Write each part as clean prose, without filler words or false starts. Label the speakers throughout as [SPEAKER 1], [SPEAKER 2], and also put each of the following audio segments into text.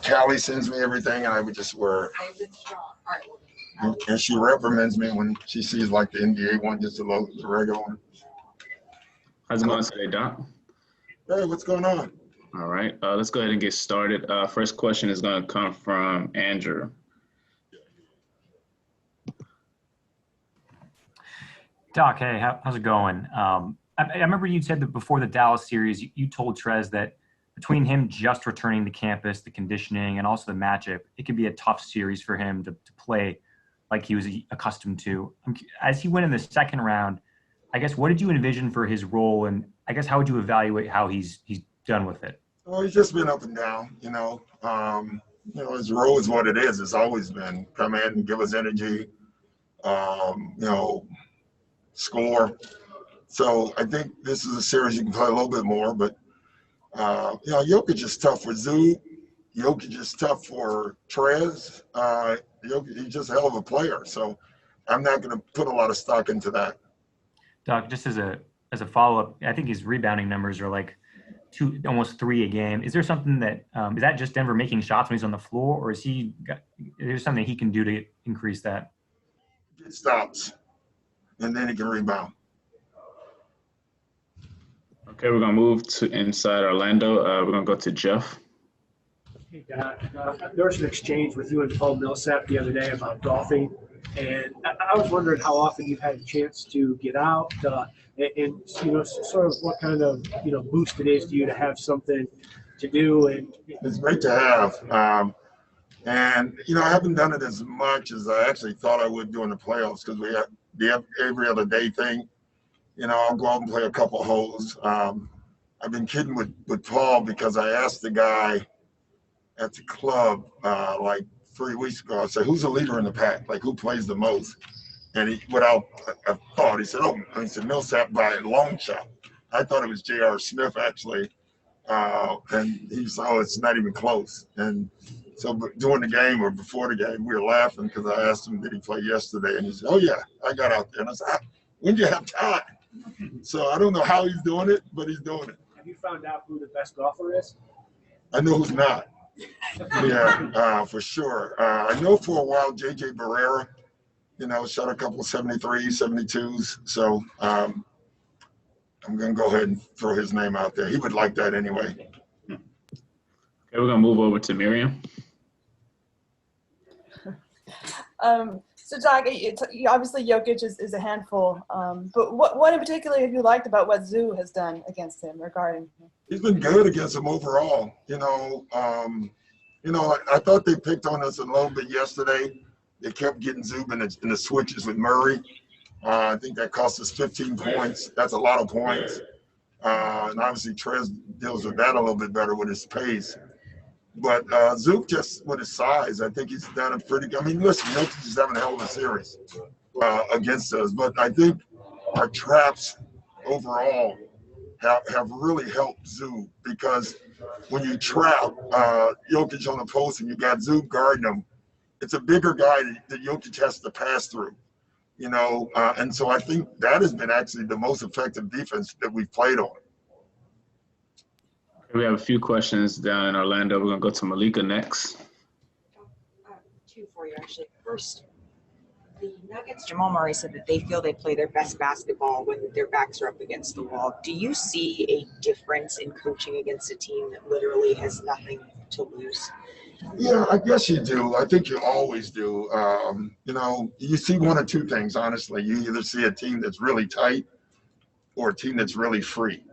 [SPEAKER 1] Callie sends me everything, and I would just wear it. And she reprimands me when she sees like the NBA one, just the regular one.
[SPEAKER 2] How's it going today, Doc?
[SPEAKER 1] Hey, what's going on?
[SPEAKER 2] All right, let's go ahead and get started. First question is going to come from Andrew.
[SPEAKER 3] Doc, hey, how's it going? I remember you said that before the Dallas series, you told Trez that between him just returning to campus, the conditioning, and also the matchup, it could be a tough series for him to play like he was accustomed to. As he went in the second round, I guess, what did you envision for his role? And I guess, how would you evaluate how he's done with it?
[SPEAKER 1] Well, he's just been up and down, his role is what it is. It's always been come in and give us energy, score. So I think this is a series you can play a little bit more, but Jokic is tough for Zoo. Jokic is tough for Trez. Jokic, he's just a hell of a player. So I'm not going to put a lot of stock into that.
[SPEAKER 3] Doc, just as a follow-up, I think his rebounding numbers are like almost 3 a game. Is there something that is that just Denver making shots when he's on the floor, or is there something he can do to increase that?
[SPEAKER 1] Get stops, and then he can rebound.
[SPEAKER 2] Okay, we're going to move to inside Orlando. We're going to go to Jeff.
[SPEAKER 4] Hey, Doc. There was an exchange with you and Paul Millsap the other day about golfing, and I was wondering how often you've had a chance to get out and sort of what kind of, boost it is to you to have something to do. And
[SPEAKER 1] it's great to have. And I haven't done it as much as I actually thought I would during the playoffs because we have the every other day thing. I'll go out and play a couple holes. I've been kidding with Paul because I asked the guy at the club like 3 weeks ago. I said, "Who's the leader in the pack? Like, who plays the most?" And he, without a thought, he said, he said Millsap by a long shot. I thought it was J.R. Smith actually, and he said, "Oh, it's not even close." And so during the game or before the game, we were laughing because I asked him, "Did he play yesterday?" And he said, "Oh yeah, I got out there." And I said, "When did you have time?" So I don't know how he's doing it, but he's doing it.
[SPEAKER 4] Have you found out who the best golfer is?
[SPEAKER 1] I know who's not. Yeah, for sure. I know for a while J.J. Barrera, shot a couple of 73s, 72s. So I'm going to go ahead and throw his name out there. He would like that anyway.
[SPEAKER 2] Okay, we're going to move over to Miriam.
[SPEAKER 5] So, Doc, obviously Jokic is a handful, but what in particular have you liked about what Zoo has done against him regarding him?
[SPEAKER 1] He's been good against him overall. I thought they picked on us a little bit yesterday. They kept getting Zub in the switches with Murray. I think that cost us 15 points. That's a lot of points. And obviously Trez deals with that a little bit better with his pace. But Zook, just with his size, I think he's done a pretty good. I mean, listen, Jokic is having a hell of a series against us. But I think our traps overall have really helped Zook because when you trap Jokic on the post and you got Zook guarding him, it's a bigger guy that Jokic has to pass through, and so I think that has been actually the most effective defense that we've played on.
[SPEAKER 2] We have a few questions down in Orlando. We're going to go to Malika next.
[SPEAKER 6] Two for you, actually. First, the Nuggets, Jamal Murray said that they feel they play their best basketball when their backs are up against the wall. Do you see a difference in coaching against a team that literally has nothing to lose?
[SPEAKER 1] Yeah, I guess you do. I think you always do. You see one or two things, honestly. You either see a team that's really tight or a team that's really free.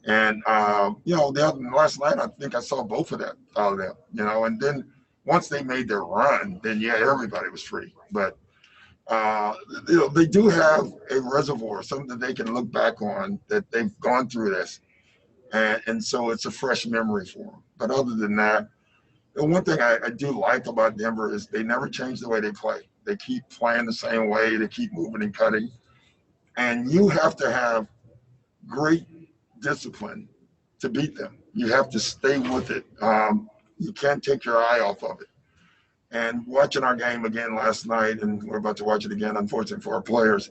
[SPEAKER 1] And, last night, I think I saw both of them out of them, and then once they made their run, then, yeah, everybody was free. But, they do have a reservoir, something that they can look back on, that they've gone through this. And so it's a fresh memory for them. But other than that, the one thing I do like about Denver is they never change the way they play. They keep playing the same way. They keep moving and cutting. And you have to have great discipline to beat them. You have to stay with it. You can't take your eye off of it. And watching our game again last night, and we're about to watch it again, unfortunately for our players,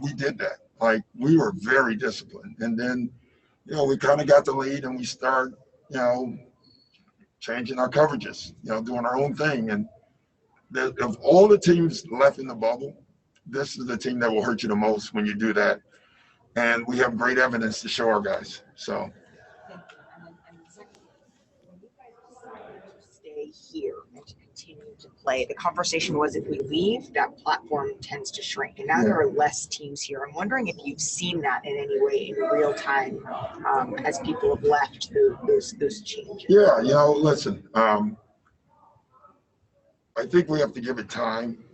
[SPEAKER 1] we did that. Like, we were very disciplined. And then, we kind of got the lead and we start, changing our coverages, doing our own thing. And of all the teams left in the bubble, this is the team that will hurt you the most when you do that. And we have great evidence to show our guys. So.
[SPEAKER 6] And second, when you guys decided to stay here and to continue to play, the conversation was if we leave, that platform tends to shrink. And now there are less teams here. I'm wondering if you've seen that in any way in real time as people have left those changes.
[SPEAKER 1] Yeah, listen, I think we have to give it time.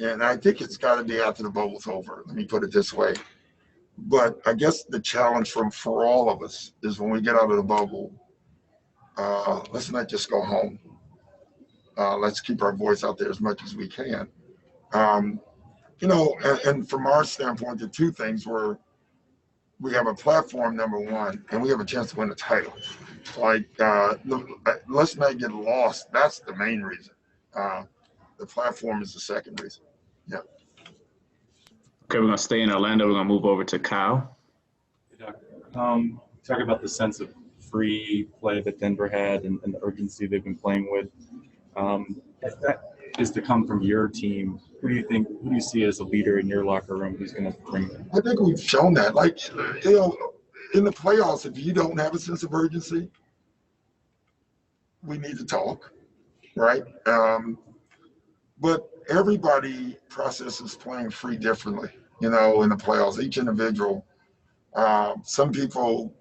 [SPEAKER 1] And I think it's got to be after the bubble's over. Let me put it this way. But I guess the challenge for all of us is when we get out of the bubble, let's not just go home. Let's keep our voice out there as much as we can. And from our standpoint, the two things were we have a platform, number one, and we have a chance to win a title. Let's not get lost. That's the main reason. The platform is the second reason. Yeah.
[SPEAKER 2] Okay, we're going to stay in Orlando. We're going to move over to Kyle.
[SPEAKER 7] Talk about the sense of free play that Denver had and the urgency they've been playing with. If that is to come from your team, who do you see as a leader in your locker room who's going to bring that?
[SPEAKER 1] I think we've shown that. In the playoffs, if you don't have a sense of urgency, we need to talk, right? But everybody processes playing free differently, in the playoffs, each individual. Some people,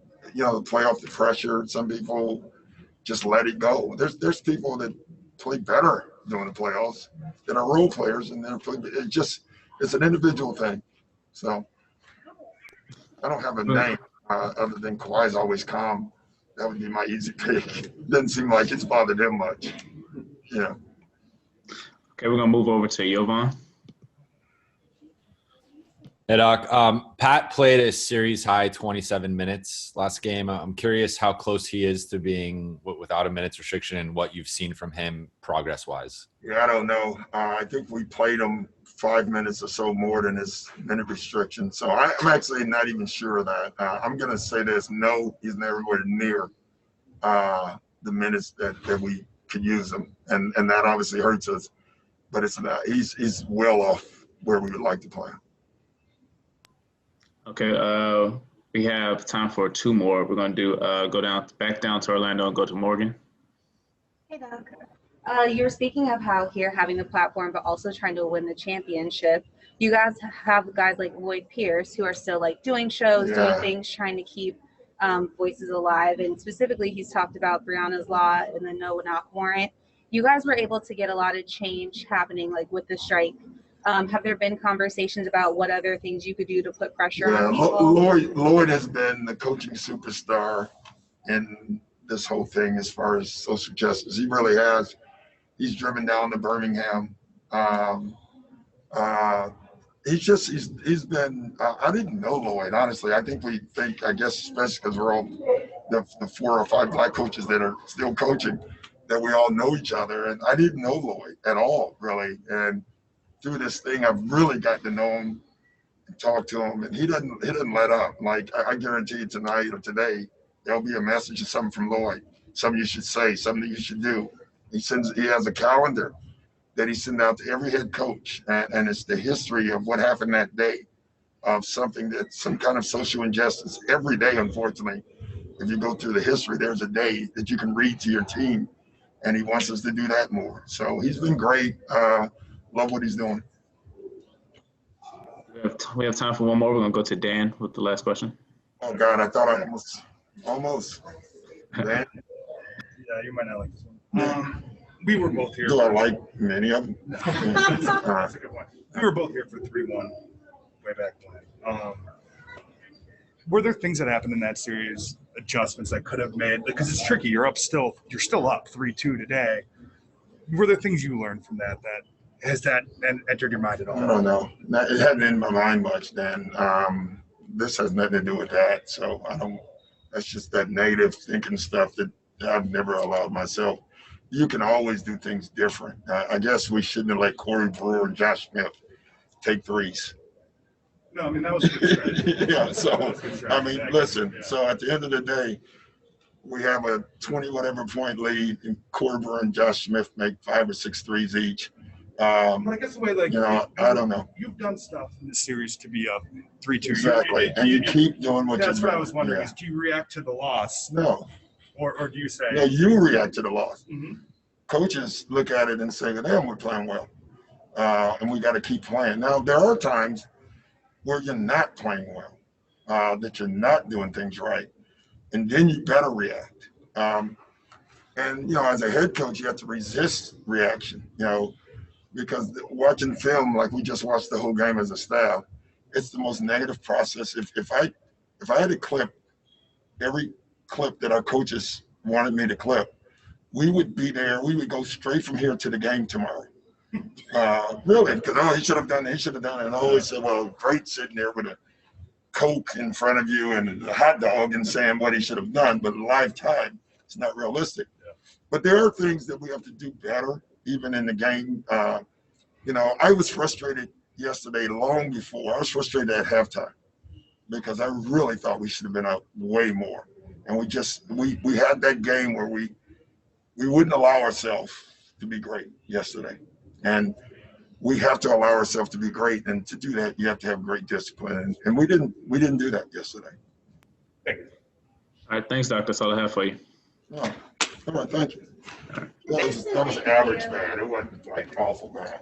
[SPEAKER 1] play off the pressure. Some people just let it go. There's people that play better during the playoffs that are role players, and it's an individual thing. So I don't have a name other than Kawhi's always calm. That would be my easy pick. Doesn't seem like it's bothered him much. Yeah.
[SPEAKER 2] Okay, we're going to move over to Jovan.
[SPEAKER 8] Hey, Doc. Pat played a series-high 27 minutes last game. I'm curious how close he is to being without a minutes restriction and what you've seen from him progress-wise.
[SPEAKER 1] Yeah, I don't know. I think we played him 5 minutes or so more than his minute restriction. So I'm actually not even sure of that. I'm going to say this. No, he's nowhere near the minutes that we could use him. And that obviously hurts us. But it's not. He's well off where we would like to play him.
[SPEAKER 2] Okay, we have time for two more. We're going to do go back down to Orlando and go to Morgan.
[SPEAKER 9] Hey, Doc. You were speaking of how here having the platform, but also trying to win the championship. You guys have guys like Lloyd Pierce who are still doing shows, doing things, trying to keep voices alive. And specifically, he's talked about Breonna's Law and the no knock warrant. You guys were able to get a lot of change happening with the strike. Have there been conversations about what other things you could do to put pressure on people?
[SPEAKER 1] Lloyd has been the coaching superstar in this whole thing as far as social justice. He really has. He's driven down to Birmingham. He's been. I didn't know Lloyd, honestly. I guess especially because we're all the 4 or 5 black coaches that are still coaching, that we all know each other. And I didn't know Lloyd at all, really. And through this thing, I've really got to know him and talk to him. And he doesn't let up. I guarantee you tonight or today, there'll be a message or something from Lloyd. Something you should say, something you should do. He has a calendar that he sends out to every head coach. And it's the history of what happened that day, of some kind of social injustice. Every day, unfortunately, if you go through the history, there's a day that you can read to your team. And he wants us to do that more. So he's been great. Love what he's doing.
[SPEAKER 2] We have time for one more. We're going to go to Dan with the last question.
[SPEAKER 1] Oh, God, I thought I almost. Dan?
[SPEAKER 7] Yeah, you might not like this one. We were both here.
[SPEAKER 1] Do I like many of them?
[SPEAKER 7] That's a good one. We were both here for 3-1 way back when. Were there things that happened in that series, adjustments that could have made? Because it's tricky. You're still up 3-2 today. Were there things you learned from that? Has that entered your mind at all?
[SPEAKER 1] I don't know. It hadn't in my mind much then. This has nothing to do with that. So that's just that negative thinking stuff that I've never allowed myself. You can always do things different. I guess we shouldn't have let Corey Brewer and Josh Smith take threes.
[SPEAKER 7] No, that was a good strategy.
[SPEAKER 1] Yeah, so, listen, so at the end of the day, we have a 20 whatever point lead, and Cormier and Josh Smith make 5 or 6 threes each.
[SPEAKER 7] But I guess the way, like,
[SPEAKER 1] I don't know.
[SPEAKER 7] You've done stuff in this series to be up 3-2.
[SPEAKER 1] Exactly, and you keep doing what you're doing.
[SPEAKER 7] That's what I was wondering. Is do you react to the loss?
[SPEAKER 1] No.
[SPEAKER 7] Or do you say?
[SPEAKER 1] No, you react to the loss.
[SPEAKER 7] Mm-hmm.
[SPEAKER 1] Coaches look at it and say, damn, we're playing well. And we got to keep playing. Now, there are times where you're not playing well, that you're not doing things right. And then you got to react. And, as a head coach, you have to resist reaction, because watching film, like we just watched the whole game as a staff, it's the most negative process. If I had to clip every clip that our coaches wanted me to clip, we would be there. We would go straight from here to the game tomorrow. Really, because he should have done it. He should have done it. And I always said, well, great sitting there with a Coke in front of you and a hot dog and saying what he should have done, but live time, it's not realistic. Yeah. But there are things that we have to do better, even in the game. I was frustrated yesterday long before. I was frustrated at halftime because I really thought we should have been out way more. And we had that game where we wouldn't allow ourselves to be great yesterday. And we have to allow ourselves to be great. And to do that, you have to have great discipline. And we didn't do that yesterday.
[SPEAKER 2] All right, thanks, Doc. That's all I have for you.
[SPEAKER 1] Oh, all right, thank you. That was average bad. It wasn't like awful bad.